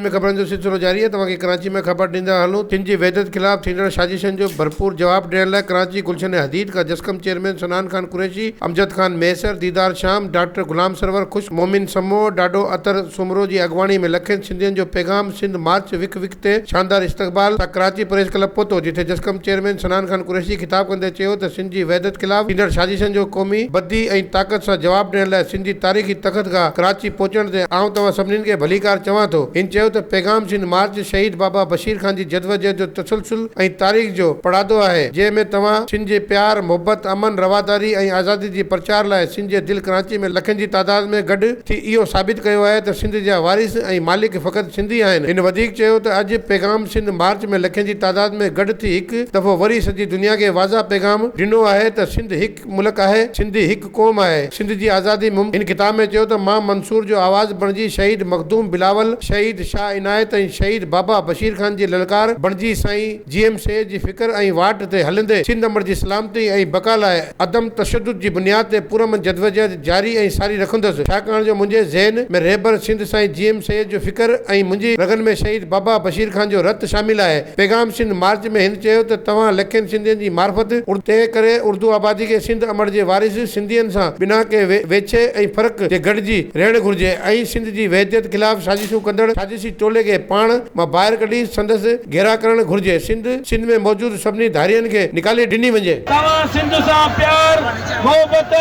में ख़बरनि जो सिलसिलो जारी है। तव्हांखे कराची में ख़बर ॾींदा हलूं। सिंध जी वहदत ख़िलाफ़ थींदड़ साज़िशनि जो भरपूर जवाब ॾियण लाइ कराची गुलशन हदीद का जस्कम चेयरमैन सनान खान कुरैशी, अमजद खान मैसर, दीदार शाम, डॉक्टर गुलाम सरवर, खुश मोमिन समो, डाडो अतर सुमरो जी अॻवानी में लखनि सिंधियुनि जो पैगाम सिंध मार्च विक विक ते शानदार इस्तक़बाल सां कराची प्रेस क्लब पहुतो, जिथे जस्कम चेयरमैन सनान खान कुरैशी ख़िताब कंदे चयो त सिंध जी वहदत ख़िलाफ़ थींदड़ साज़िशनि जो क़ौमी बदी ऐं ताक़त सां जवाब ॾियण लाइ सिंधी तारीख़ी तख़त खां कराची पहुचण ते आउं तव्हां सभिनीनि खे भलीकार चवां थो। हिन चयो त पैगाम सिंध मार्च शहीद बाबा बशीर खान जी जदवजहद जो तसलसल ऐं तारीख़ जो पढ़ादो आहे, जंहिंमें तव्हां सिंध जे प्यार, मोहबत, अमन, रवादारी ऐं आज़ादी जी प्रचार लाइ सिंध जे दिलि कराची में लखनि जी तादाद में गॾु थी इहो साबित कयो आहे त सिंध जा वारिस ऐं मालिक फ़क़ति सिंधी आहिनि। हिन वधीक चयो त अॼु पैगाम सिंध मार्च में लखनि जी तादाद में गॾु थी हिकु दफ़ो वरी सॼी दुनिया खे वाज़ा पैगाम ॾिनो आहे त सिंध हिकु मुल्क आहे, सिंधी हिकु क़ौम आहे, सिंध जी आज़ादी मुमकिन। हिन किताब में चयो त मां मंसूर जो आवाज़ बणिजी शहीद मखदूम बिलावल, शहीद शाह इनायत ऐं शहीद बाबा बशीर खान जी ललकार बणिजी साईं GM सैयद जी फ़िक्र ऐं वाट ते हलंदे सिंध अमर जी सलामती ऐं बका लाइ अदम तशद्दुद जी बुनियाद ते पुरमन जदवजहद जारी ऐं सारी रखंदुसि, छाकाणि जो मुंहिंजे ज़हन में रहबर सिंध साईं GM सैयद जो फ़िक्र ऐं मुंहिंजी रगन में शहीद बाबा बशीर खान जो रत शामिल आहे। पैगाम सिंध मार्च में हिन चयो त तव्हां लखनि सिंधियुनि जी मार्फत तंहिं करे उर्दू आबादी खे सिंध अमर जे वारिस सिंधियुनि सां बिना के वेछे ऐं फ़र्क़ जे गॾिजी रहणु घुरिजे ऐं सिंध जी वहदत ख़िलाफ़ साज़िशूं कंदड़ साज़िशी टोले खे पाण मां ॿाहिरि कढी संदसि घेरा करणु घुरिजे। सिंध में मौजूदु सभिनी धारियनि खे निकाले ॾिनी वञे। तव्हां सिंध सां प्यार, मोहबत,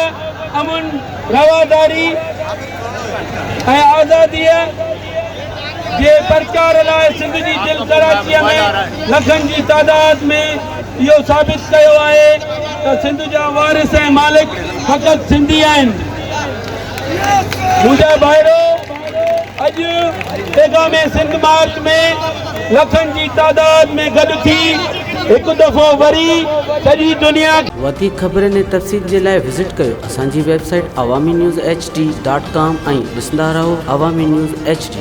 अमन, रवादारी ऐं आज़ादीअ जे प्रचार लाइ सिंध जी दिलि कराचीअ में लखनि जी तादाद में इहो साबित कयो आहे त सिंध जा वारिस ऐं मालिक फ़क़ति सिंधी आहिनि। मुंहिंजा भाइरो, अॼु पैगाम सिंध मार्च में लखनि जी तादाद में गॾु थी हिकु दफ़ो वरी सॼी दुनिया। वधीक ख़बरनि ऐं तफ़सील जे लाइ विज़िट कयो असांजी वेबसाइट awami news hd.com ऐं ॾिसंदा रहो Awami News HD।